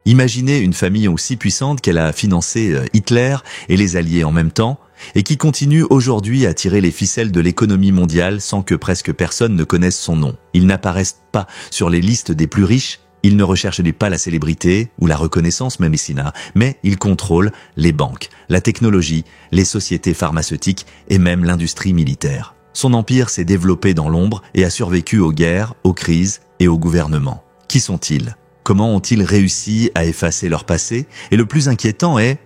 Imaginez une famille aussi puissante qu'elle a financé Hitler et les Alliés en même temps, et qui continue aujourd'hui à tirer les ficelles de l'économie mondiale sans que presque personne ne connaisse son nom. Ils n'apparaissent pas sur les listes des plus riches, ils ne recherchent pas la célébrité ou la reconnaissance même ici, mais ils contrôlent les banques, la technologie, les sociétés pharmaceutiques et même l'industrie militaire. Son empire s'est développé dans l'ombre et a survécu aux guerres, aux crises et aux gouvernements. Qui sont-ils ? Comment ont-ils réussi à effacer leur passé ? Et le plus inquiétant est,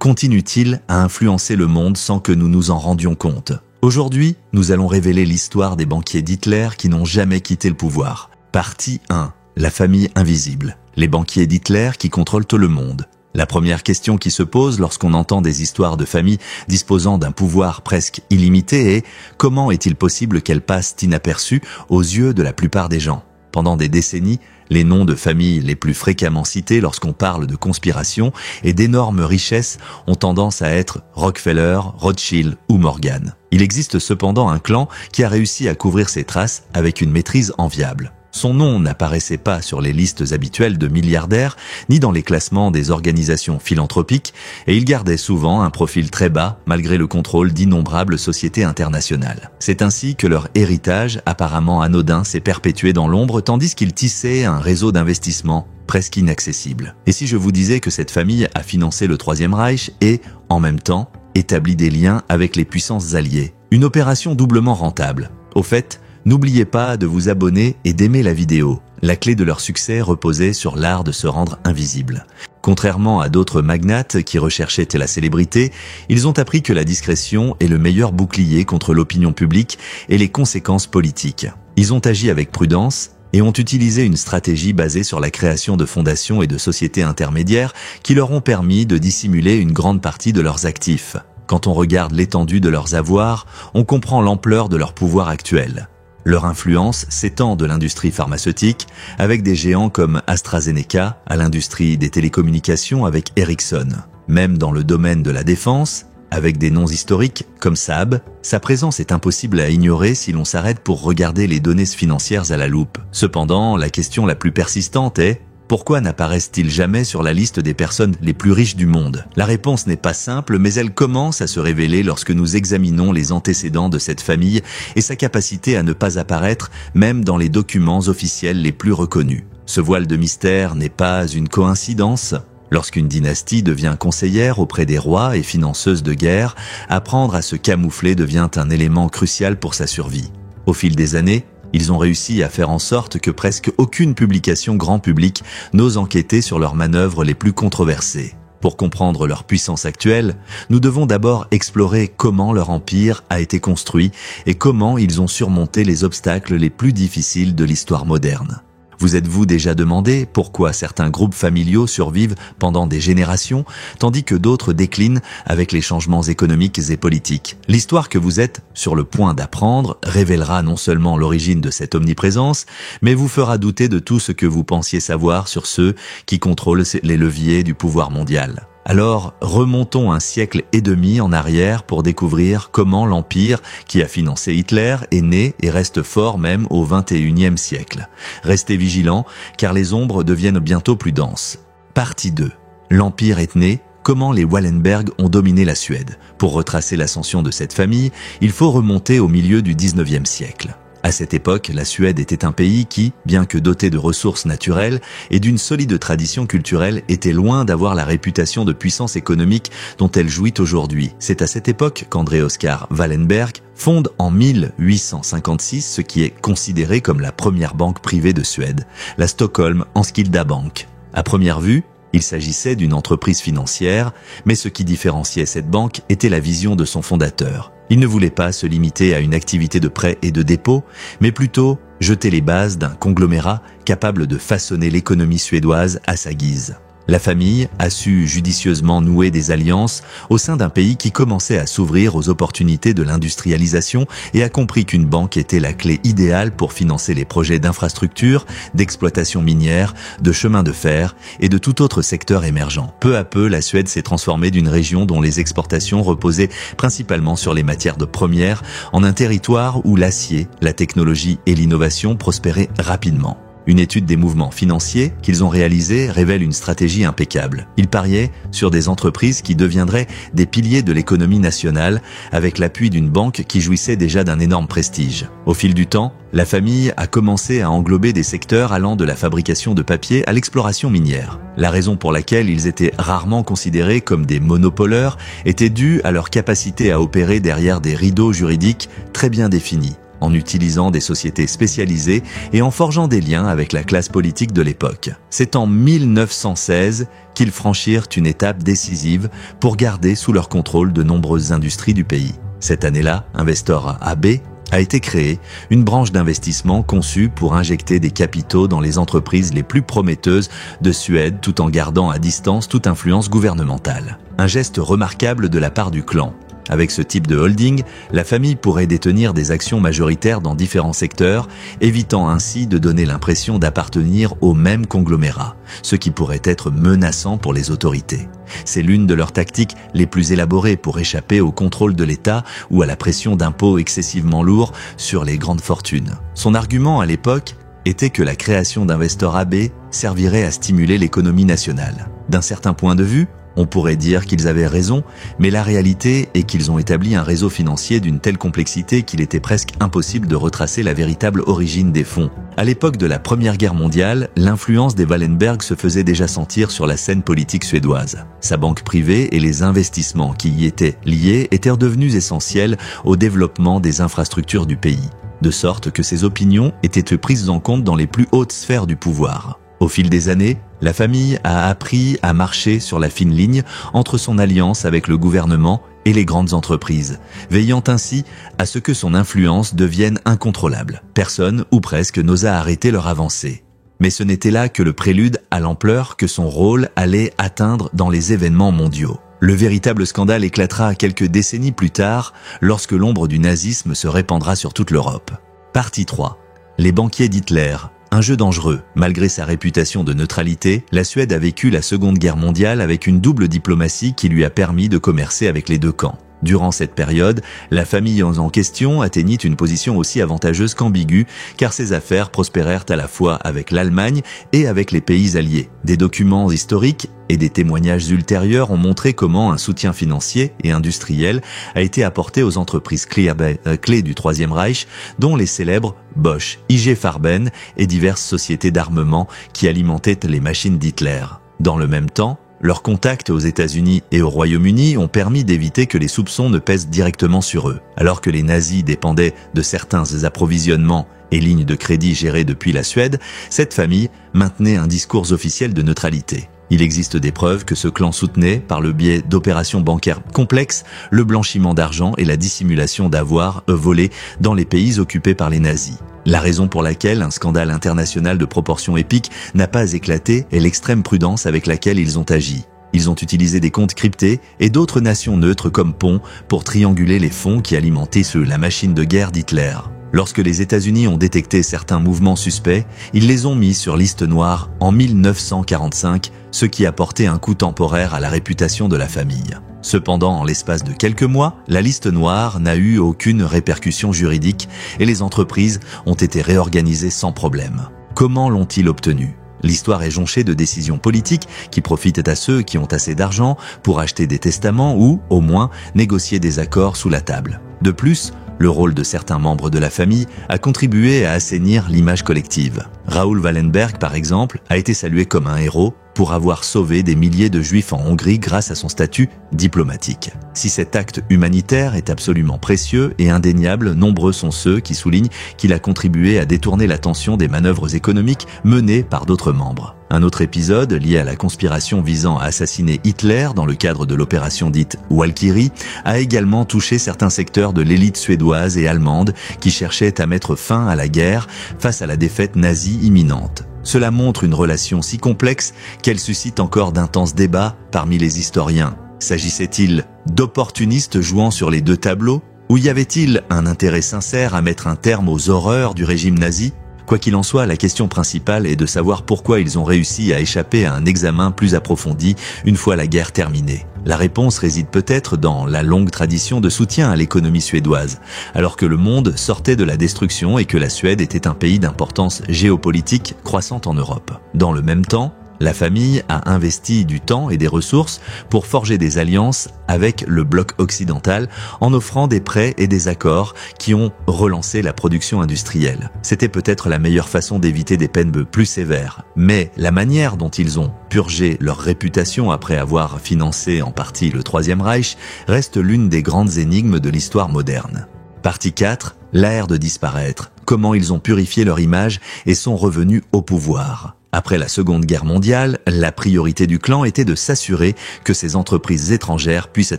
continuent-ils à influencer le monde sans que nous nous en rendions compte ? Aujourd'hui, nous allons révéler l'histoire des banquiers d'Hitler qui n'ont jamais quitté le pouvoir. Partie 1. La famille invisible. Les banquiers d'Hitler qui contrôlent tout le monde. La première question qui se pose lorsqu'on entend des histoires de familles disposant d'un pouvoir presque illimité est « Comment est-il possible qu'elles passent inaperçues aux yeux de la plupart des gens ?» Pendant des décennies, les noms de familles les plus fréquemment cités lorsqu'on parle de conspiration et d'énormes richesses ont tendance à être Rockefeller, Rothschild ou Morgan. Il existe cependant un clan qui a réussi à couvrir ses traces avec une maîtrise enviable. Son nom n'apparaissait pas sur les listes habituelles de milliardaires, ni dans les classements des organisations philanthropiques, et il gardait souvent un profil très bas malgré le contrôle d'innombrables sociétés internationales. C'est ainsi que leur héritage, apparemment anodin, s'est perpétué dans l'ombre, tandis qu'ils tissaient un réseau d'investissement presque inaccessible. Et si je vous disais que cette famille a financé le Troisième Reich et, en même temps, établi des liens avec les puissances alliées? Une opération doublement rentable. Au fait, n'oubliez pas de vous abonner et d'aimer la vidéo. La clé de leur succès reposait sur l'art de se rendre invisible. Contrairement à d'autres magnates qui recherchaient la célébrité, ils ont appris que la discrétion est le meilleur bouclier contre l'opinion publique et les conséquences politiques. Ils ont agi avec prudence et ont utilisé une stratégie basée sur la création de fondations et de sociétés intermédiaires qui leur ont permis de dissimuler une grande partie de leurs actifs. Quand on regarde l'étendue de leurs avoirs, on comprend l'ampleur de leur pouvoir actuel. Leur influence s'étend de l'industrie pharmaceutique avec des géants comme AstraZeneca à l'industrie des télécommunications avec Ericsson. Même dans le domaine de la défense, avec des noms historiques comme Saab, sa présence est impossible à ignorer si l'on s'arrête pour regarder les données financières à la loupe. Cependant, la question la plus persistante est: pourquoi n'apparaissent-ils jamais sur la liste des personnes les plus riches du monde? La réponse n'est pas simple, mais elle commence à se révéler lorsque nous examinons les antécédents de cette famille et sa capacité à ne pas apparaître même dans les documents officiels les plus reconnus. Ce voile de mystère n'est pas une coïncidence. Lorsqu'une dynastie devient conseillère auprès des rois et financeuse de guerre, apprendre à se camoufler devient un élément crucial pour sa survie. Au fil des années, ils ont réussi à faire en sorte que presque aucune publication grand public n'ose enquêter sur leurs manœuvres les plus controversées. Pour comprendre leur puissance actuelle, nous devons d'abord explorer comment leur empire a été construit et comment ils ont surmonté les obstacles les plus difficiles de l'histoire moderne. Vous êtes-vous déjà demandé pourquoi certains groupes familiaux survivent pendant des générations, tandis que d'autres déclinent avec les changements économiques et politiques? L'histoire que vous êtes sur le point d'apprendre révélera non seulement l'origine de cette omniprésence, mais vous fera douter de tout ce que vous pensiez savoir sur ceux qui contrôlent les leviers du pouvoir mondial. Alors, remontons un siècle et demi en arrière pour découvrir comment l'empire qui a financé Hitler est né et reste fort même au XXIe siècle. Restez vigilants, car les ombres deviennent bientôt plus denses. Partie 2. L'empire est né. Comment les Wallenberg ont dominé la Suède? Pour retracer l'ascension de cette famille, il faut remonter au milieu du XIXe siècle. À cette époque, la Suède était un pays qui, bien que doté de ressources naturelles et d'une solide tradition culturelle, était loin d'avoir la réputation de puissance économique dont elle jouit aujourd'hui. C'est à cette époque qu'André Oscar Wallenberg fonde en 1856 ce qui est considéré comme la première banque privée de Suède, la Stockholm Enskilda Bank. À première vue, il s'agissait d'une entreprise financière, mais ce qui différenciait cette banque était la vision de son fondateur. Il ne voulait pas se limiter à une activité de prêt et de dépôt, mais plutôt jeter les bases d'un conglomérat capable de façonner l'économie suédoise à sa guise. La famille a su judicieusement nouer des alliances au sein d'un pays qui commençait à s'ouvrir aux opportunités de l'industrialisation et a compris qu'une banque était la clé idéale pour financer les projets d'infrastructures, d'exploitation minière, de chemins de fer et de tout autre secteur émergent. Peu à peu, la Suède s'est transformée d'une région dont les exportations reposaient principalement sur les matières de première en un territoire où l'acier, la technologie et l'innovation prospéraient rapidement. Une étude des mouvements financiers qu'ils ont réalisés révèle une stratégie impeccable. Ils pariaient sur des entreprises qui deviendraient des piliers de l'économie nationale avec l'appui d'une banque qui jouissait déjà d'un énorme prestige. Au fil du temps, la famille a commencé à englober des secteurs allant de la fabrication de papier à l'exploration minière. La raison pour laquelle ils étaient rarement considérés comme des monopoleurs était due à leur capacité à opérer derrière des rideaux juridiques très bien définis, en utilisant des sociétés spécialisées et en forgeant des liens avec la classe politique de l'époque. C'est en 1916 qu'ils franchirent une étape décisive pour garder sous leur contrôle de nombreuses industries du pays. Cette année-là, Investor AB a été créée, une branche d'investissement conçue pour injecter des capitaux dans les entreprises les plus prometteuses de Suède tout en gardant à distance toute influence gouvernementale. Un geste remarquable de la part du clan. Avec ce type de holding, la famille pourrait détenir des actions majoritaires dans différents secteurs, évitant ainsi de donner l'impression d'appartenir au même conglomérat, ce qui pourrait être menaçant pour les autorités. C'est l'une de leurs tactiques les plus élaborées pour échapper au contrôle de l'État ou à la pression d'impôts excessivement lourds sur les grandes fortunes. Son argument à l'époque était que la création d'Investor AB servirait à stimuler l'économie nationale. D'un certain point de vue, on pourrait dire qu'ils avaient raison, mais la réalité est qu'ils ont établi un réseau financier d'une telle complexité qu'il était presque impossible de retracer la véritable origine des fonds. À l'époque de la Première Guerre mondiale, l'influence des Wallenberg se faisait déjà sentir sur la scène politique suédoise. Sa banque privée et les investissements qui y étaient liés étaient devenus essentiels au développement des infrastructures du pays, de sorte que ses opinions étaient prises en compte dans les plus hautes sphères du pouvoir. Au fil des années, la famille a appris à marcher sur la fine ligne entre son alliance avec le gouvernement et les grandes entreprises, veillant ainsi à ce que son influence devienne incontrôlable. Personne, ou presque, n'osa arrêter leur avancée. Mais ce n'était là que le prélude à l'ampleur que son rôle allait atteindre dans les événements mondiaux. Le véritable scandale éclatera quelques décennies plus tard, lorsque l'ombre du nazisme se répandra sur toute l'Europe. Partie 3. Les banquiers d'Hitler. Un jeu dangereux. Malgré sa réputation de neutralité, la Suède a vécu la Seconde Guerre mondiale avec une double diplomatie qui lui a permis de commercer avec les deux camps. Durant cette période, la famille en question atteignit une position aussi avantageuse qu'ambiguë, car ses affaires prospérèrent à la fois avec l'Allemagne et avec les pays alliés. Des documents historiques et des témoignages ultérieurs ont montré comment un soutien financier et industriel a été apporté aux entreprises clés du Troisième Reich, dont les célèbres Bosch, IG Farben et diverses sociétés d'armement qui alimentaient les machines d'Hitler. Dans le même temps, leurs contacts aux États-Unis et au Royaume-Uni ont permis d'éviter que les soupçons ne pèsent directement sur eux. Alors que les nazis dépendaient de certains approvisionnements et lignes de crédit gérées depuis la Suède, cette famille maintenait un discours officiel de neutralité. Il existe des preuves que ce clan soutenait, par le biais d'opérations bancaires complexes, le blanchiment d'argent et la dissimulation d'avoirs volés dans les pays occupés par les nazis. La raison pour laquelle un scandale international de proportions épiques n'a pas éclaté est l'extrême prudence avec laquelle ils ont agi. Ils ont utilisé des comptes cryptés et d'autres nations neutres comme pont pour trianguler les fonds qui alimentaient la machine de guerre d'Hitler. Lorsque les États-Unis ont détecté certains mouvements suspects, ils les ont mis sur liste noire en 1945, ce qui a porté un coup temporaire à la réputation de la famille. Cependant, en l'espace de quelques mois, la liste noire n'a eu aucune répercussion juridique et les entreprises ont été réorganisées sans problème. Comment l'ont-ils obtenu ? L'histoire est jonchée de décisions politiques qui profitent à ceux qui ont assez d'argent pour acheter des testaments ou, au moins, négocier des accords sous la table. De plus, le rôle de certains membres de la famille a contribué à assainir l'image collective. Raoul Wallenberg, par exemple, a été salué comme un héros pour avoir sauvé des milliers de juifs en Hongrie grâce à son statut diplomatique. Si cet acte humanitaire est absolument précieux et indéniable, nombreux sont ceux qui soulignent qu'il a contribué à détourner l'attention des manœuvres économiques menées par d'autres membres. Un autre épisode, lié à la conspiration visant à assassiner Hitler dans le cadre de l'opération dite Valkyrie, a également touché certains secteurs de l'élite suédoise et allemande qui cherchaient à mettre fin à la guerre face à la défaite nazie imminente. Cela montre une relation si complexe qu'elle suscite encore d'intenses débats parmi les historiens. S'agissait-il d'opportunistes jouant sur les deux tableaux, ou y avait-il un intérêt sincère à mettre un terme aux horreurs du régime nazi ? Quoi qu'il en soit, la question principale est de savoir pourquoi ils ont réussi à échapper à un examen plus approfondi une fois la guerre terminée. La réponse réside peut-être dans la longue tradition de soutien à l'économie suédoise, alors que le monde sortait de la destruction et que la Suède était un pays d'importance géopolitique croissante en Europe. Dans le même temps, la famille a investi du temps et des ressources pour forger des alliances avec le bloc occidental en offrant des prêts et des accords qui ont relancé la production industrielle. C'était peut-être la meilleure façon d'éviter des peines plus sévères, mais la manière dont ils ont purgé leur réputation après avoir financé en partie le Troisième Reich reste l'une des grandes énigmes de l'histoire moderne. Partie 4, l'ère de disparaître, comment ils ont purifié leur image et sont revenus au pouvoir. Après la Seconde Guerre mondiale, la priorité du clan était de s'assurer que ces entreprises étrangères puissent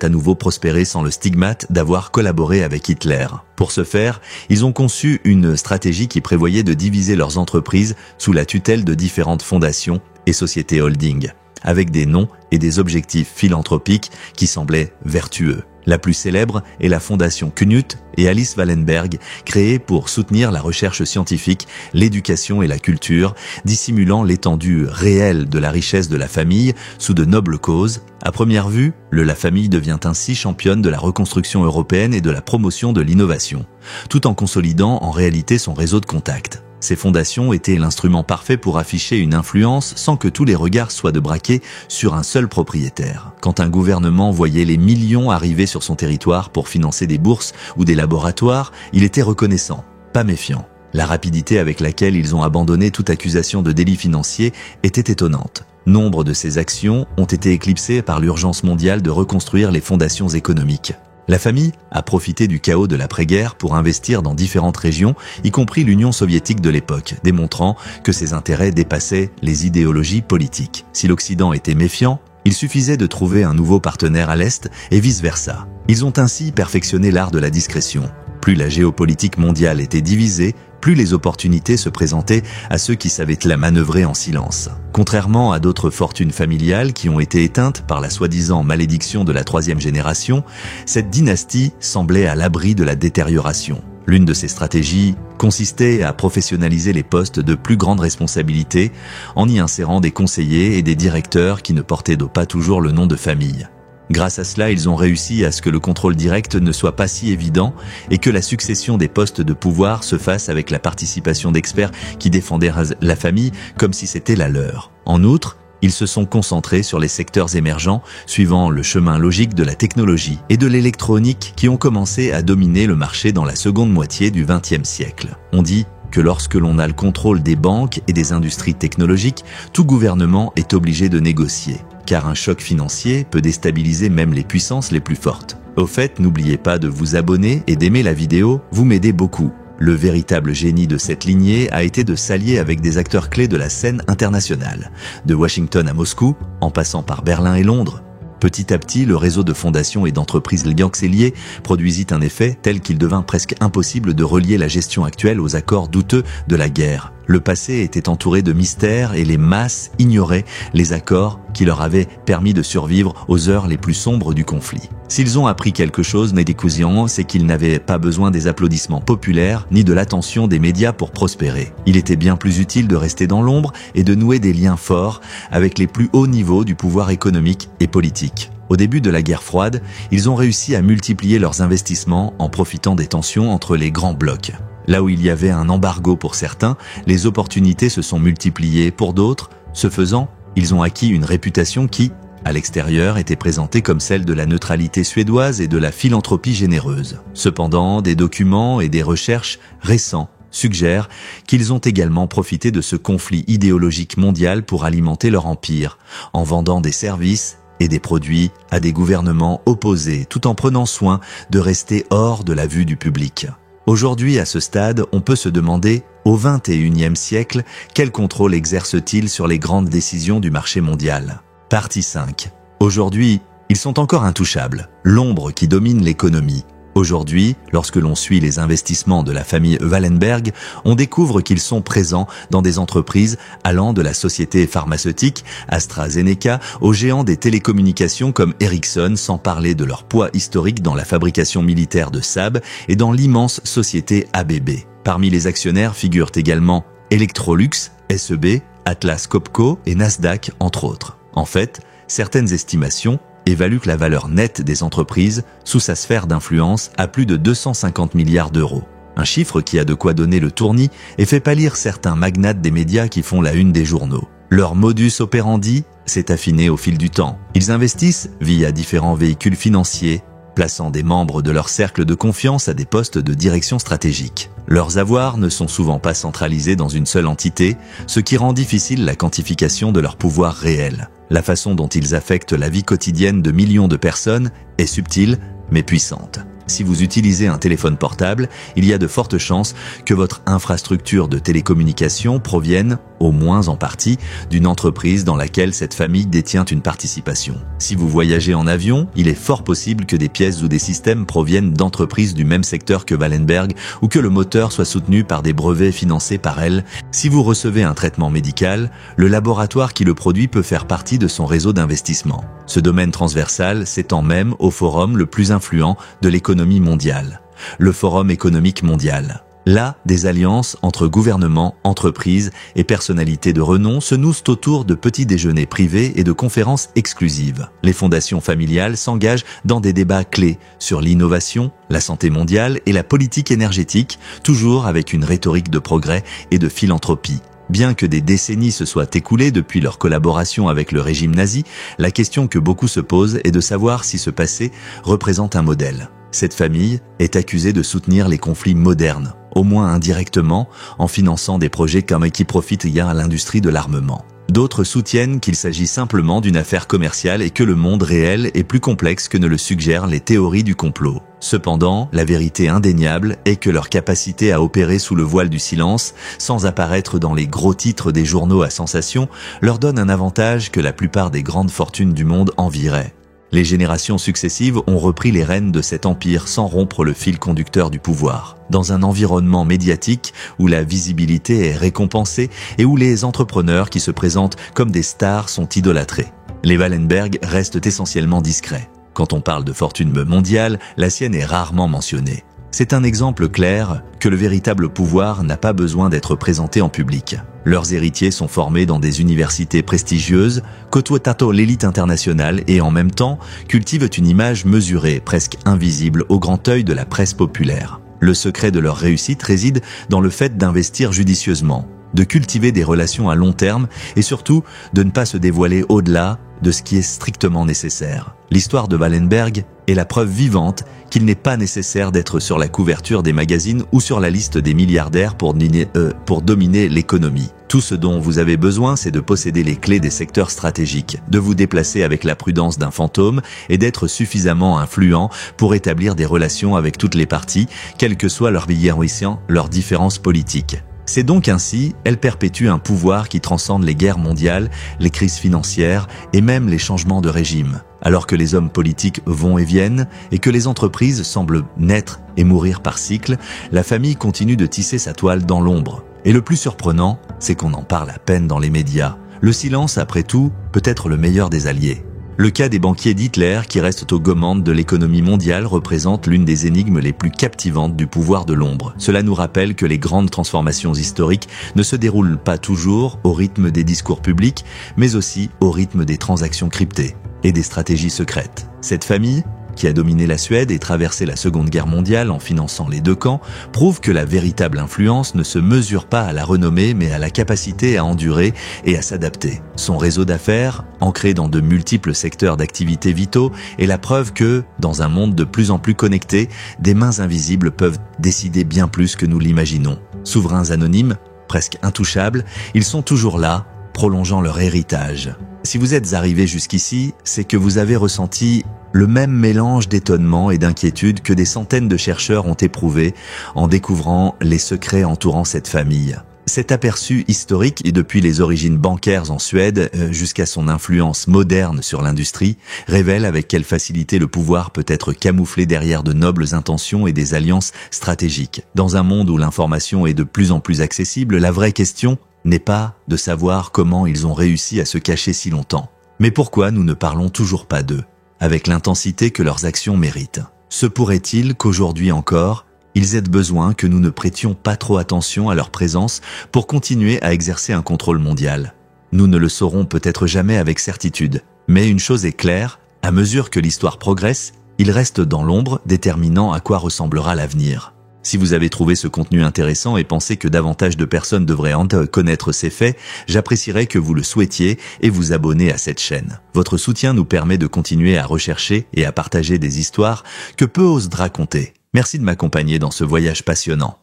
à nouveau prospérer sans le stigmate d'avoir collaboré avec Hitler. Pour ce faire, ils ont conçu une stratégie qui prévoyait de diviser leurs entreprises sous la tutelle de différentes fondations et sociétés holding, avec des noms et des objectifs philanthropiques qui semblaient vertueux. La plus célèbre est la fondation Knut et Alice Wallenberg, créée pour soutenir la recherche scientifique, l'éducation et la culture, dissimulant l'étendue réelle de la richesse de la famille sous de nobles causes. À première vue, la famille devient ainsi championne de la reconstruction européenne et de la promotion de l'innovation, tout en consolidant en réalité son réseau de contacts. Ces fondations étaient l'instrument parfait pour afficher une influence sans que tous les regards soient de braquer sur un seul propriétaire. Quand un gouvernement voyait les millions arriver sur son territoire pour financer des bourses ou des laboratoires, il était reconnaissant, pas méfiant. La rapidité avec laquelle ils ont abandonné toute accusation de délit financier était étonnante. Nombre de ces actions ont été éclipsées par l'urgence mondiale de reconstruire les fondations économiques. La famille a profité du chaos de l'après-guerre pour investir dans différentes régions, y compris l'Union soviétique de l'époque, démontrant que ses intérêts dépassaient les idéologies politiques. Si l'Occident était méfiant, il suffisait de trouver un nouveau partenaire à l'Est et vice-versa. Ils ont ainsi perfectionné l'art de la discrétion. Plus la géopolitique mondiale était divisée, plus les opportunités se présentaient à ceux qui savaient la manœuvrer en silence. Contrairement à d'autres fortunes familiales qui ont été éteintes par la soi-disant malédiction de la troisième génération, cette dynastie semblait à l'abri de la détérioration. L'une de ces stratégies consistait à professionnaliser les postes de plus grande responsabilité en y insérant des conseillers et des directeurs qui ne portaient pas toujours le nom de famille. Grâce à cela, ils ont réussi à ce que le contrôle direct ne soit pas si évident et que la succession des postes de pouvoir se fasse avec la participation d'experts qui défendaient la famille comme si c'était la leur. En outre, ils se sont concentrés sur les secteurs émergents, suivant le chemin logique de la technologie et de l'électronique qui ont commencé à dominer le marché dans la seconde moitié du XXe siècle. On dit que lorsque l'on a le contrôle des banques et des industries technologiques, tout gouvernement est obligé de négocier, car un choc financier peut déstabiliser même les puissances les plus fortes. Au fait, n'oubliez pas de vous abonner et d'aimer la vidéo, vous m'aidez beaucoup. Le véritable génie de cette lignée a été de s'allier avec des acteurs clés de la scène internationale, de Washington à Moscou, en passant par Berlin et Londres. Petit à petit, le réseau de fondations et d'entreprises liancéliées produisit un effet tel qu'il devint presque impossible de relier la gestion actuelle aux accords douteux de la guerre. Le passé était entouré de mystères et les masses ignoraient les accords qui leur avaient permis de survivre aux heures les plus sombres du conflit. S'ils ont appris quelque chose, Nedikuzian, c'est qu'ils n'avaient pas besoin des applaudissements populaires ni de l'attention des médias pour prospérer. Il était bien plus utile de rester dans l'ombre et de nouer des liens forts avec les plus hauts niveaux du pouvoir économique et politique. Au début de la guerre froide, ils ont réussi à multiplier leurs investissements en profitant des tensions entre les grands blocs. Là où il y avait un embargo pour certains, les opportunités se sont multipliées pour d'autres. Ce faisant, ils ont acquis une réputation qui, à l'extérieur, était présentée comme celle de la neutralité suédoise et de la philanthropie généreuse. Cependant, des documents et des recherches récents suggèrent qu'ils ont également profité de ce conflit idéologique mondial pour alimenter leur empire, en vendant des services et des produits à des gouvernements opposés, tout en prenant soin de rester hors de la vue du public. Aujourd'hui, à ce stade, on peut se demander, au XXIe siècle, quel contrôle exerce-t-il sur les grandes décisions du marché mondial ? Partie 5. Aujourd'hui, ils sont encore intouchables, l'ombre qui domine l'économie. Aujourd'hui, lorsque l'on suit les investissements de la famille Wallenberg, on découvre qu'ils sont présents dans des entreprises allant de la société pharmaceutique AstraZeneca aux géants des télécommunications comme Ericsson, sans parler de leur poids historique dans la fabrication militaire de Saab et dans l'immense société ABB. Parmi les actionnaires figurent également Electrolux, SEB, Atlas Copco et Nasdaq, entre autres. En fait, certaines estimations évaluent la valeur nette des entreprises sous sa sphère d'influence à plus de 250 milliards d'euros. Un chiffre qui a de quoi donner le tournis et fait pâlir certains magnates des médias qui font la une des journaux. Leur modus operandi s'est affiné au fil du temps. Ils investissent via différents véhicules financiers, plaçant des membres de leur cercle de confiance à des postes de direction stratégique. Leurs avoirs ne sont souvent pas centralisés dans une seule entité, ce qui rend difficile la quantification de leur pouvoir réel. La façon dont ils affectent la vie quotidienne de millions de personnes est subtile mais puissante. Si vous utilisez un téléphone portable, il y a de fortes chances que votre infrastructure de télécommunication provienne, au moins en partie, d'une entreprise dans laquelle cette famille détient une participation. Si vous voyagez en avion, il est fort possible que des pièces ou des systèmes proviennent d'entreprises du même secteur que Wallenberg ou que le moteur soit soutenu par des brevets financés par elle. Si vous recevez un traitement médical, le laboratoire qui le produit peut faire partie de son réseau d'investissement. Ce domaine transversal s'étend même au forum le plus influent de l'économie mondiale, le Forum économique mondial. Là, des alliances entre gouvernements, entreprises et personnalités de renom se nouent autour de petits déjeuners privés et de conférences exclusives. Les fondations familiales s'engagent dans des débats clés sur l'innovation, la santé mondiale et la politique énergétique, toujours avec une rhétorique de progrès et de philanthropie. Bien que des décennies se soient écoulées depuis leur collaboration avec le régime nazi, la question que beaucoup se posent est de savoir si ce passé représente un modèle. Cette famille est accusée de soutenir les conflits modernes, au moins indirectement, en finançant des projets qui profitent à l'industrie de l'armement. D'autres soutiennent qu'il s'agit simplement d'une affaire commerciale et que le monde réel est plus complexe que ne le suggèrent les théories du complot. Cependant, la vérité indéniable est que leur capacité à opérer sous le voile du silence, sans apparaître dans les gros titres des journaux à sensation, leur donne un avantage que la plupart des grandes fortunes du monde envieraient. Les générations successives ont repris les rênes de cet empire sans rompre le fil conducteur du pouvoir. Dans un environnement médiatique où la visibilité est récompensée et où les entrepreneurs qui se présentent comme des stars sont idolâtrés. Les Wallenberg restent essentiellement discrets. Quand on parle de fortune mondiale, la sienne est rarement mentionnée. C'est un exemple clair que le véritable pouvoir n'a pas besoin d'être présenté en public. Leurs héritiers sont formés dans des universités prestigieuses, côtoient l'élite internationale et en même temps cultivent une image mesurée, presque invisible au grand œil de la presse populaire. Le secret de leur réussite réside dans le fait d'investir judicieusement, de cultiver des relations à long terme et surtout de ne pas se dévoiler au-delà de ce qui est strictement nécessaire. L'histoire de Wallenberg est la preuve vivante qu'il n'est pas nécessaire d'être sur la couverture des magazines ou sur la liste des milliardaires pour dominer l'économie. Tout ce dont vous avez besoin, c'est de posséder les clés des secteurs stratégiques, de vous déplacer avec la prudence d'un fantôme et d'être suffisamment influent pour établir des relations avec toutes les parties, quelles que soient leurs différences politiques. C'est donc ainsi, elle perpétue un pouvoir qui transcende les guerres mondiales, les crises financières et même les changements de régime. Alors que les hommes politiques vont et viennent et que les entreprises semblent naître et mourir par cycle, la famille continue de tisser sa toile dans l'ombre. Et le plus surprenant, c'est qu'on en parle à peine dans les médias. Le silence, après tout, peut être le meilleur des alliés. Le cas des banquiers d'Hitler qui restent aux commandes de l'économie mondiale représente l'une des énigmes les plus captivantes du pouvoir de l'ombre. Cela nous rappelle que les grandes transformations historiques ne se déroulent pas toujours au rythme des discours publics, mais aussi au rythme des transactions cryptées et des stratégies secrètes. Cette famille, qui a dominé la Suède et traversé la Seconde Guerre mondiale en finançant les deux camps, prouve que la véritable influence ne se mesure pas à la renommée mais à la capacité à endurer et à s'adapter. Son réseau d'affaires, ancré dans de multiples secteurs d'activité vitaux, est la preuve que, dans un monde de plus en plus connecté, des mains invisibles peuvent décider bien plus que nous l'imaginons. Souverains anonymes, presque intouchables, ils sont toujours là, prolongeant leur héritage. Si vous êtes arrivé jusqu'ici, c'est que vous avez ressenti le même mélange d'étonnement et d'inquiétude que des centaines de chercheurs ont éprouvé en découvrant les secrets entourant cette famille. Cet aperçu historique, et depuis les origines bancaires en Suède jusqu'à son influence moderne sur l'industrie, révèle avec quelle facilité le pouvoir peut être camouflé derrière de nobles intentions et des alliances stratégiques. Dans un monde où l'information est de plus en plus accessible, la vraie question n'est pas de savoir comment ils ont réussi à se cacher si longtemps, mais pourquoi nous ne parlons toujours pas d'eux, avec l'intensité que leurs actions méritent. Se pourrait-il qu'aujourd'hui encore, Ils aient besoin que nous ne prêtions pas trop attention à leur présence pour continuer à exercer un contrôle mondial. Nous ne le saurons peut-être jamais avec certitude, mais une chose est claire, à mesure que l'histoire progresse, ils restent dans l'ombre, déterminant à quoi ressemblera l'avenir. Si vous avez trouvé ce contenu intéressant et pensez que davantage de personnes devraient en connaître ces faits, j'apprécierais que vous le souhaitiez et vous abonner à cette chaîne. Votre soutien nous permet de continuer à rechercher et à partager des histoires que peu osent raconter. Merci de m'accompagner dans ce voyage passionnant.